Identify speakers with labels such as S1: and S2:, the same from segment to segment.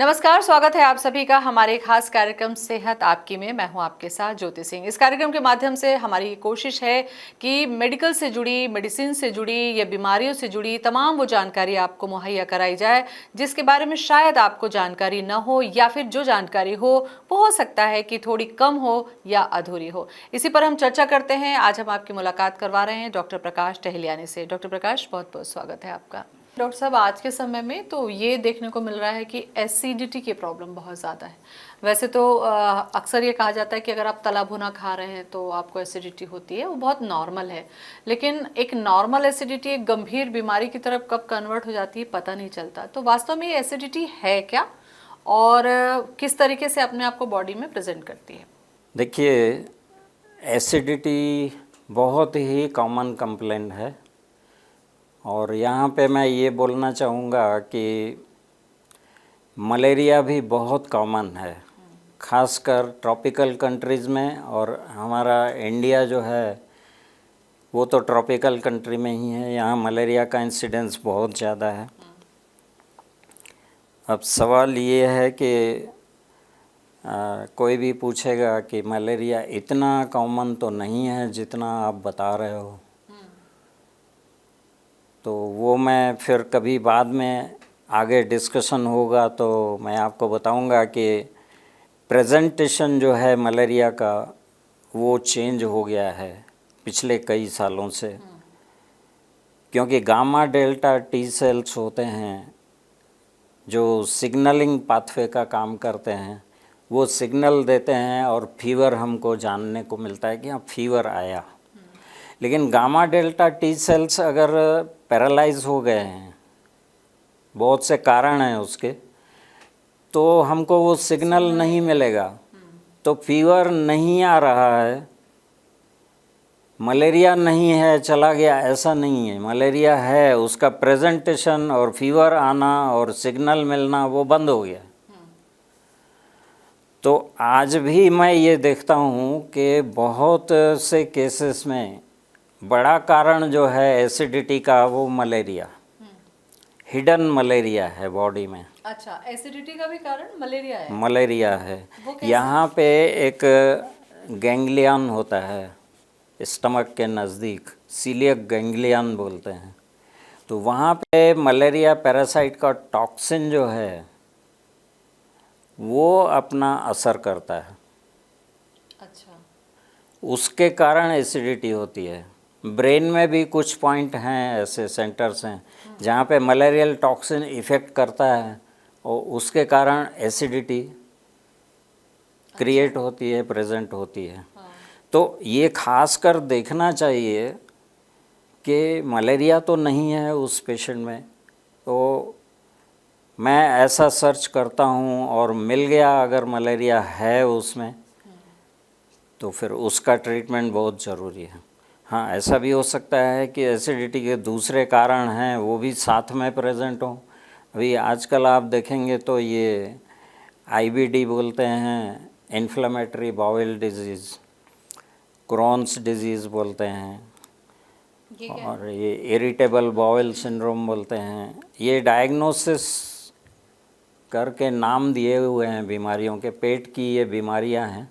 S1: नमस्कार, स्वागत है आप सभी का हमारे खास कार्यक्रम सेहत आपकी में। मैं हूं आपके साथ ज्योति सिंह। इस कार्यक्रम के माध्यम से हमारी कोशिश है कि मेडिकल से जुड़ी, मेडिसिन से जुड़ी या बीमारियों से जुड़ी तमाम वो जानकारी आपको मुहैया कराई जाए जिसके बारे में शायद आपको जानकारी न हो, या फिर जो जानकारी हो वो हो सकता है कि थोड़ी कम हो या अधूरी हो। इसी पर हम चर्चा करते हैं। आज हम आपकी मुलाकात करवा रहे हैं डॉक्टर प्रकाश टहलियानी से। डॉक्टर प्रकाश, बहुत बहुत स्वागत है आपका। डॉक्टर साहब, आज के समय में तो ये देखने को मिल रहा है कि एसिडिटी की प्रॉब्लम बहुत ज़्यादा है। वैसे तो अक्सर ये कहा जाता है कि अगर आप तला भुना खा रहे हैं तो आपको एसिडिटी होती है, वो बहुत नॉर्मल है। लेकिन एक नॉर्मल एसिडिटी एक गंभीर बीमारी की तरफ कब कन्वर्ट हो जाती है पता नहीं चलता। तो वास्तव में ये एसिडिटी है क्या, और किस तरीके से अपने आप को बॉडी में प्रेजेंट करती है?
S2: देखिए, एसिडिटी बहुत ही कॉमन कंप्लेंट है। और यहाँ पे मैं ये बोलना चाहूँगा कि मलेरिया भी बहुत कॉमन है, खासकर ट्रॉपिकल कंट्रीज़ में। और हमारा इंडिया जो है वो तो ट्रॉपिकल कंट्री में ही है, यहाँ मलेरिया का इंसिडेंस बहुत ज़्यादा है। अब सवाल ये है कि कोई भी पूछेगा कि मलेरिया इतना कॉमन तो नहीं है जितना आप बता रहे हो, तो वो मैं फिर कभी बाद में आगे डिस्कशन होगा तो मैं आपको बताऊंगा कि प्रेजेंटेशन जो है मलेरिया का वो चेंज हो गया है पिछले कई सालों से। क्योंकि गामा डेल्टा टी सेल्स होते हैं जो सिग्नलिंग पाथवे का काम करते हैं, वो सिग्नल देते हैं और फीवर हमको जानने को मिलता है कि हाँ फीवर आया। लेकिन गामा डेल्टा टी सेल्स अगर पैरालाइज हो गए हैं, बहुत से कारण हैं उसके, तो हमको वो सिग्नल नहीं मिलेगा, तो फीवर नहीं आ रहा है। मलेरिया नहीं है, चला गया, ऐसा नहीं है। मलेरिया है, उसका प्रेजेंटेशन और फीवर आना और सिग्नल मिलना वो बंद हो गया। तो आज भी मैं ये देखता हूँ कि बहुत से केसेस में बड़ा कारण जो है एसिडिटी का वो मलेरिया, हिडन मलेरिया है बॉडी में।
S1: अच्छा, एसिडिटी का भी कारण मलेरिया है?
S2: मलेरिया है। यहाँ पे एक गैंग्लियन होता है स्टमक के नज़दीक, सीलियक गैंग्लियन बोलते हैं। तो वहाँ पे मलेरिया पैरासाइट का टॉक्सिन जो है वो अपना असर करता है।
S1: अच्छा,
S2: उसके कारण एसिडिटी होती है। ब्रेन में भी कुछ पॉइंट हैं, ऐसे सेंटर्स हैं जहाँ पे मलेरियल टॉक्सिन इफ़ेक्ट करता है और उसके कारण एसिडिटी क्रिएट होती है, प्रेजेंट होती है। तो ये खास कर देखना चाहिए कि मलेरिया तो नहीं है उस पेशेंट में। तो मैं ऐसा सर्च करता हूँ और मिल गया अगर मलेरिया है उसमें, तो फिर उसका ट्रीटमेंट बहुत ज़रूरी है। हाँ, ऐसा भी हो सकता है कि एसिडिटी के दूसरे कारण हैं वो भी साथ में प्रेजेंट हों। अभी आजकल आप देखेंगे तो ये आईबीडी बोलते हैं, inflammatory bowel disease, Crohn's disease बोलते हैं, और ये इरिटेबल बाउल सिंड्रोम बोलते हैं। ये डायग्नोसिस करके नाम दिए हुए हैं बीमारियों के। पेट की ये बीमारियां हैं।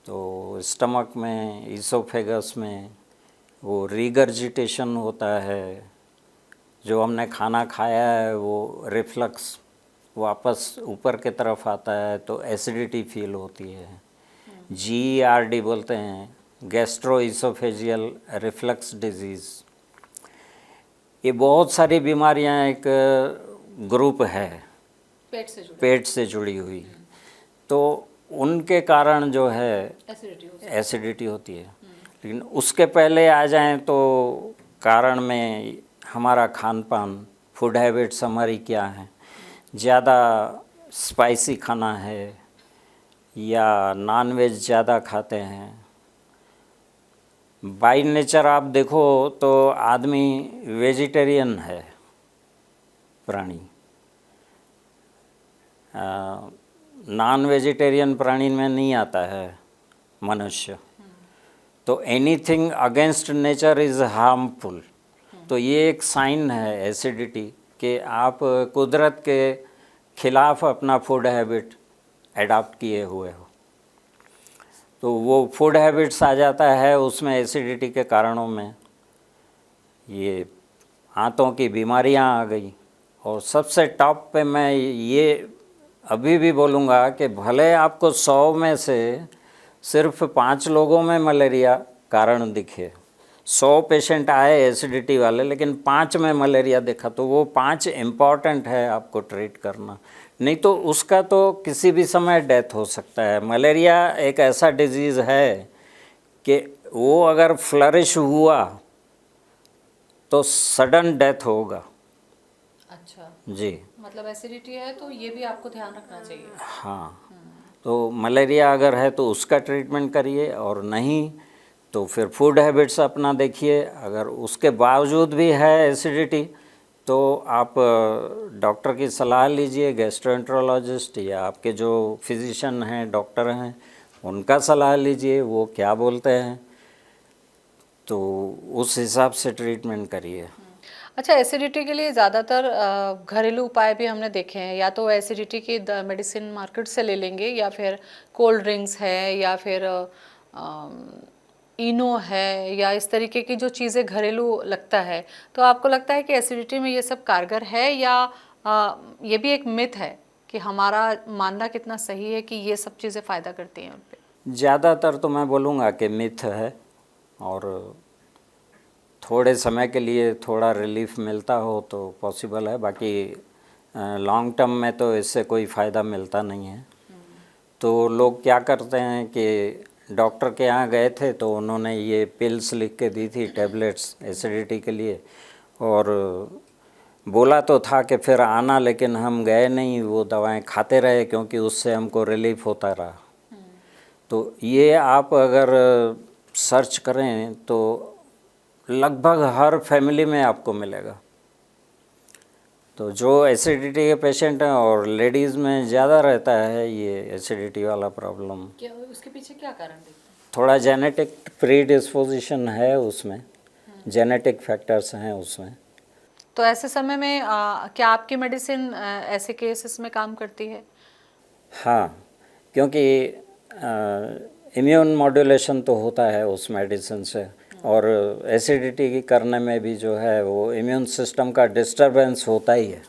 S2: तो स्टमक में, ईसोफेगस में वो रिगर्जिटेशन होता है, जो हमने खाना खाया है वो रिफ्लक्स वापस ऊपर की तरफ आता है, तो एसिडिटी फील होती है। GERD बोलते हैं, गैस्ट्रो ईसोफेजियल रिफ्लक्स डिजीज़। ये बहुत सारी बीमारियां एक ग्रुप है पेट से जुड़ी हुई। तो उनके कारण जो है एसिडिटी होती है। लेकिन उसके पहले आ जाएं तो कारण में हमारा खान पान, फूड हैबिट्स हमारी क्या हैं। ज़्यादा स्पाइसी खाना है या नॉन वेज ज़्यादा खाते हैं। बाय नेचर आप देखो तो आदमी वेजिटेरियन है, प्राणी। नॉन वेजिटेरियन प्राणी में नहीं आता है मनुष्य। तो anything against nature is harmful. तो ये एक साइन है एसिडिटी कि आप कुदरत के खिलाफ अपना फूड हैबिट एडॉप्ट किए हुए हो, तो वो फूड हैबिट्स आ जाता है, उसमें एसिडिटी के कारणों में ये आंतों की बीमारियां आ गई। और सबसे टॉप पे मैं ये अभी भी बोलूँगा कि भले आपको 100 में से सिर्फ 5 लोगों में मलेरिया कारण दिखे, 100 पेशेंट आए एसिडिटी वाले लेकिन 5 में मलेरिया दिखा, तो वो 5 इम्पॉर्टेंट है आपको ट्रीट करना, नहीं तो उसका तो किसी भी समय डेथ हो सकता है। मलेरिया एक ऐसा डिजीज़ है कि वो अगर फ्लरिश हुआ तो सडन डेथ होगा।
S1: अच्छा,
S2: जी
S1: मतलब एसिडिटी है तो ये भी आपको ध्यान रखना चाहिए।
S2: हाँ, तो मलेरिया अगर है तो उसका ट्रीटमेंट करिए, और नहीं तो फिर फूड हैबिट्स अपना देखिए। अगर उसके बावजूद भी है एसिडिटी तो आप डॉक्टर की सलाह लीजिए, गैस्ट्रोएंटरोलॉजिस्ट या आपके जो फिजिशियन हैं, डॉक्टर हैं, उनका सलाह लीजिए, वो क्या बोलते हैं, तो उस हिसाब से ट्रीटमेंट करिए।
S1: अच्छा, एसिडिटी के लिए ज़्यादातर घरेलू उपाय भी हमने देखे हैं, या तो एसिडिटी की मेडिसिन मार्केट से ले लेंगे, या फिर कोल्ड ड्रिंक्स है, या फिर इनो है, या इस तरीके की जो चीज़ें घरेलू लगता है। तो आपको लगता है कि एसिडिटी में ये सब कारगर है, या ये भी एक मिथ है कि हमारा मानना कितना सही है कि ये सब चीज़ें फ़ायदा करती हैं उन पे?
S2: ज़्यादातर तो मैं बोलूँगा कि मिथ है, और थोड़े समय के लिए थोड़ा रिलीफ मिलता हो तो पॉसिबल है, बाकी लॉन्ग टर्म में तो इससे कोई फ़ायदा मिलता नहीं है। तो लोग क्या करते हैं कि डॉक्टर के यहाँ गए थे तो उन्होंने ये पिल्स लिख के दी थी, टैबलेट्स एसिडिटी के लिए, और बोला तो था कि फिर आना, लेकिन हम गए नहीं, वो दवाएं खाते रहे क्योंकि उससे हमको रिलीफ होता रहा। तो ये आप अगर सर्च करें तो लगभग हर फैमिली में आपको मिलेगा। तो जो एसिडिटी के पेशेंट हैं, और लेडीज़ में ज़्यादा रहता है ये एसिडिटी वाला प्रॉब्लम,
S1: क्या उसके पीछे क्या कारण देखते हैं?
S2: थोड़ा जेनेटिक प्रीडिस्पोजिशन है उसमें, जेनेटिक फैक्टर्स हैं उसमें।
S1: तो ऐसे समय में क्या आपकी मेडिसिन ऐसे केसेस में काम करती है?
S2: हाँ, क्योंकि इम्यून मॉड्यूलेशन तो होता है उस मेडिसिन से, और एसिडिटी की करने में भी जो है वो इम्यून सिस्टम का डिस्टरबेंस होता ही है,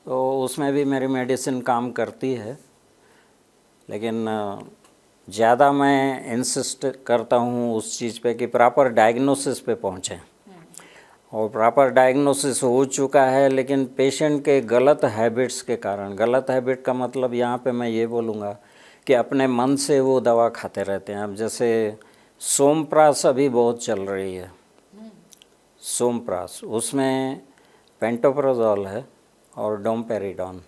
S2: तो उसमें भी मेरी मेडिसिन काम करती है। लेकिन ज़्यादा मैं इंसिस्ट करता हूँ उस चीज़ पे कि प्रॉपर डायग्नोसिस पे पहुँचें, और प्रॉपर डायग्नोसिस हो चुका है लेकिन पेशेंट के गलत हैबिट्स के कारण, गलत हैबिट का मतलब यहाँ पे मैं ये बोलूँगा कि अपने मन से वो दवा खाते रहते हैं। अब जैसे सोमप्रास अभी बहुत चल रही है, सोमप्रास, उसमें पेंटोप्रोजोल है और डोमपेरिडोन,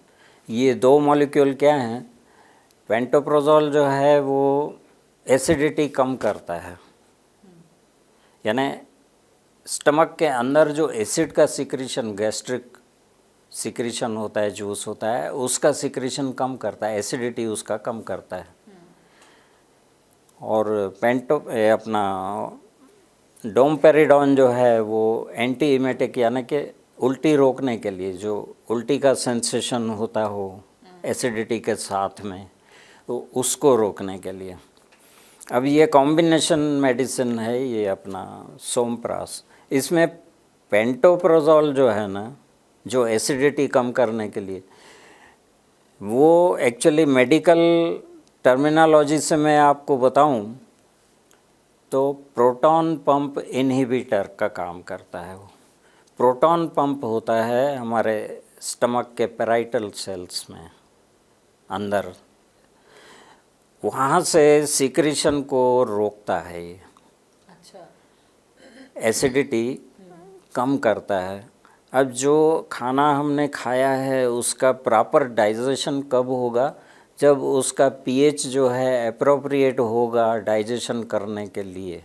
S2: ये 2 मॉलिक्यूल क्या हैं। पेंटोप्रोजोल जो है वो एसिडिटी कम करता है, यानी स्टमक के अंदर जो एसिड का सिक्रीशन, गैस्ट्रिक सिक्रीशन होता है, जूस होता है, उसका सिक्रीशन कम करता है, एसिडिटी उसका कम करता है। और अपना डोमपेरिडोन जो है वो एंटी इमेटिक, यानी कि उल्टी रोकने के लिए, जो उल्टी का सेंसेशन होता हो एसिडिटी के साथ में, तो उसको रोकने के लिए। अब ये कॉम्बिनेशन मेडिसिन है ये अपना सोमप्रास, इसमें पेंटोप्रोजोल जो है ना, जो एसिडिटी कम करने के लिए, वो एक्चुअली मेडिकल टर्मिनोलॉजी से मैं आपको बताऊं तो प्रोटॉन पंप इनहिबिटर का काम करता है। वो प्रोटॉन पंप होता है हमारे स्टमक के पैराइटल सेल्स में अंदर, वहाँ से सिक्रीशन को रोकता है ये।
S1: अच्छा,
S2: एसिडिटी कम करता है। अब जो खाना हमने खाया है उसका प्रॉपर डाइजेशन कब होगा, जब उसका पीएच जो है एप्रोप्रिएट होगा डाइजेशन करने के लिए।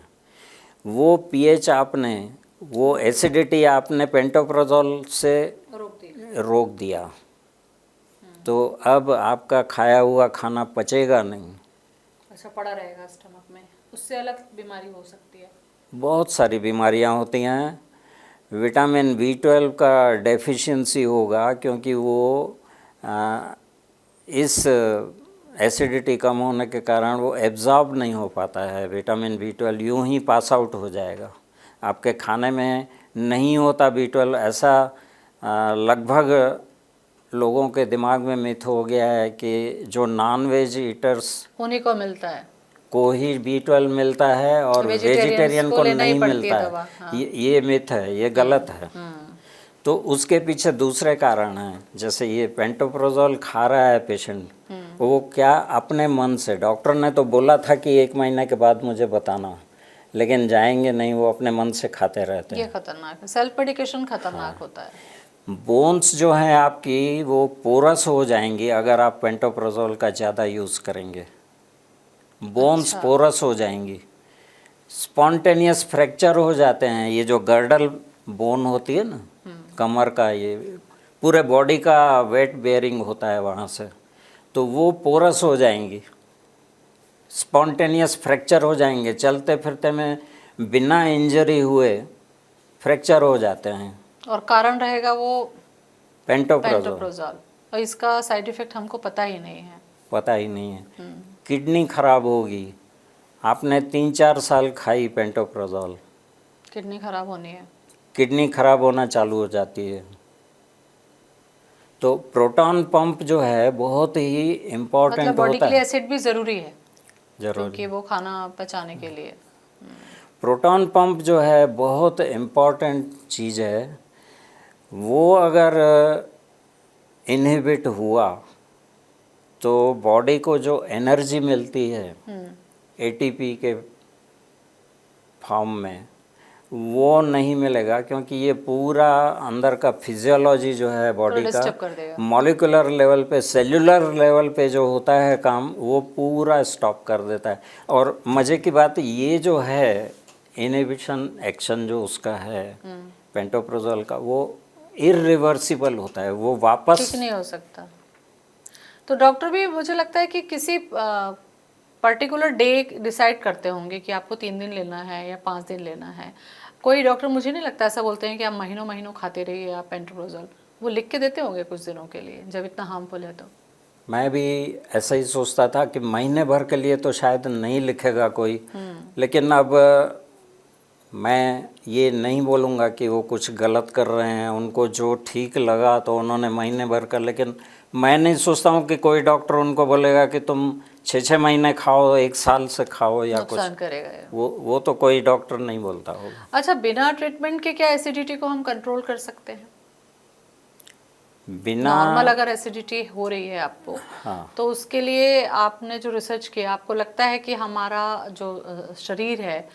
S2: वो पीएच आपने, वो एसिडिटी आपने पेंटोप्रोजोल से रोक दिया, तो अब आपका खाया हुआ खाना पचेगा नहीं।
S1: अच्छा, पड़ा रहेगा स्टमक में, उससे अलग बीमारी हो सकती है।
S2: बहुत सारी बीमारियां होती हैं। विटामिन B12 का डेफिशिएंसी होगा, क्योंकि वो इस एसिडिटी कम होने के कारण वो एब्जॉर्ब नहीं हो पाता है, विटामिन B12 यूं ही पास आउट हो जाएगा, आपके खाने में नहीं होता B12। ऐसा लगभग लोगों के दिमाग में मिथ हो गया है कि जो नॉन वेज ईटर्स
S1: उन्हीं को मिलता है,
S2: को ही B12 मिलता है और वेजिटेरियन को नहीं मिलता है।
S1: हाँ।
S2: ये मिथ है, ये गलत है। तो उसके पीछे दूसरे कारण हैं, जैसे ये पेंटोप्रोजोल खा रहा है पेशेंट, वो क्या अपने मन से, डॉक्टर ने तो बोला था कि 1 महीने के बाद मुझे बताना, लेकिन जाएंगे नहीं, वो अपने मन से खाते रहते हैं।
S1: ये खतरनाक है, सेल्फ मेडिकेशन खतरनाक होता है।
S2: बोन्स जो हैं आपकी वो पोरस हो जाएंगी अगर आप पेंटोप्रोजोल का ज़्यादा यूज़ करेंगे, बोन्स पोरस हो जाएंगी, स्पॉन्टेनियस फ्रैक्चर हो जाते हैं। ये जो गर्डल बोन होती है ना कमर का, ये पूरे बॉडी का वेट बेयरिंग होता है वहाँ से, तो वो पोरस हो जाएंगी, स्पॉन्टेनियस फ्रैक्चर हो जाएंगे, चलते फिरते में बिना इंजरी हुए फ्रैक्चर हो जाते हैं।
S1: और कारण रहेगा वो
S2: पेंटोप्रोजोल।
S1: और इसका साइड इफेक्ट हमको पता ही नहीं है।
S2: पता ही नहीं है। किडनी खराब होगी, आपने 3-4 साल खाई पेंटोप्रोजोल,
S1: किडनी खराब होनी है,
S2: किडनी खराब होना चालू हो जाती है। तो प्रोटॉन पंप जो है बहुत ही इम्पोर्टेंट
S1: मतलब बॉडी
S2: होता
S1: के लिए
S2: है।
S1: एसिड भी ज़रूरी है,
S2: जरूर,
S1: क्योंकि वो खाना पचाने के लिए।
S2: प्रोटॉन पंप जो है बहुत इम्पोर्टेंट चीज़ है। वो अगर इनहिबिट हुआ तो बॉडी को जो एनर्जी मिलती है ATP के फॉर्म में, वो नहीं मिलेगा, क्योंकि ये पूरा अंदर का फिजियोलॉजी जो है बॉडी का मॉलिक्यूलर लेवल पे, सेल्युलर लेवल पे जो होता है काम, वो पूरा स्टॉप कर देता है। और मज़े की बात ये जो है इनहिबिशन एक्शन जो उसका है पेंटोप्रोजोल का, वो इरिवर्सिबल होता है, वो वापस
S1: ठीक नहीं हो सकता। तो डॉक्टर भी मुझे लगता है कि किसी पर्टिकुलर डे डिसाइड करते होंगे कि आपको 3 दिन लेना है या 5 दिन लेना है। कोई डॉक्टर मुझे नहीं लगता ऐसा बोलते हैं कि आप महीनों महीनों खाते रहिए आप पेंटोप्रोजोल, वो लिख के देते होंगे कुछ दिनों के लिए जब इतना हार्मफुल है। तो
S2: मैं भी ऐसा ही सोचता था कि महीने भर के लिए तो शायद नहीं लिखेगा कोई, लेकिन अब मैं ये नहीं बोलूँगा कि वो कुछ गलत कर रहे हैं, उनको जो ठीक लगा तो उन्होंने महीने भर का, लेकिन मैं नहीं सोचता हूँ कि कोई डॉक्टर उनको बोलेगा कि तुम 6-6 महीने खाओ, 1 साल से खाओ या कुछ
S1: करेगा
S2: वो तो कोई डॉक्टर नहीं बोलता होगा।
S1: अच्छा, बिना ट्रीटमेंट के क्या एसिडिटी को हम कंट्रोल कर सकते हैं?
S2: बिना
S1: नॉर्मल अगर एसिडिटी हो रही है आपको,
S2: हाँ,
S1: तो उसके लिए आपने जो रिसर्च किया, आपको लगता है कि हमारा जो शरीर है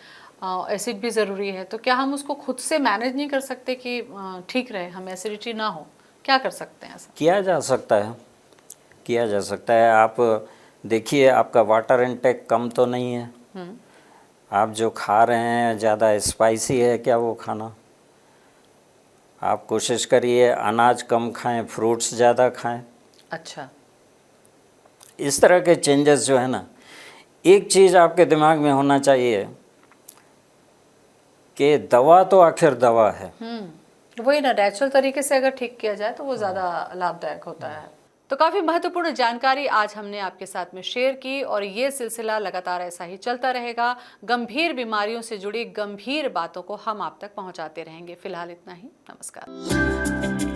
S1: एसिड भी ज़रूरी है, तो क्या हम उसको खुद से मैनेज नहीं कर सकते कि ठीक रहे, हम एसिडिटी ना हो? क्या कर सकते हैं ऐसा?
S2: किया जा सकता है, किया जा सकता है। आप देखिए आपका वाटर इनटेक कम तो नहीं है, आप जो खा रहे हैं ज़्यादा स्पाइसी है क्या वो खाना? आप कोशिश करिए अनाज कम खाएं, फ्रूट्स ज़्यादा खाएं।
S1: अच्छा,
S2: इस तरह के चेंजेस जो है ना, एक चीज़ आपके दिमाग में होना चाहिए कि दवा तो आखिर दवा है।
S1: वही ना, नेचुरल तरीके से अगर ठीक किया जाए तो वो ज़्यादा लाभदायक होता है। तो काफ़ी महत्वपूर्ण जानकारी आज हमने आपके साथ में शेयर की और ये सिलसिला लगातार ऐसा ही चलता रहेगा। गंभीर बीमारियों से जुड़ी गंभीर बातों को हम आप तक पहुंचाते रहेंगे। फिलहाल इतना ही, नमस्कार।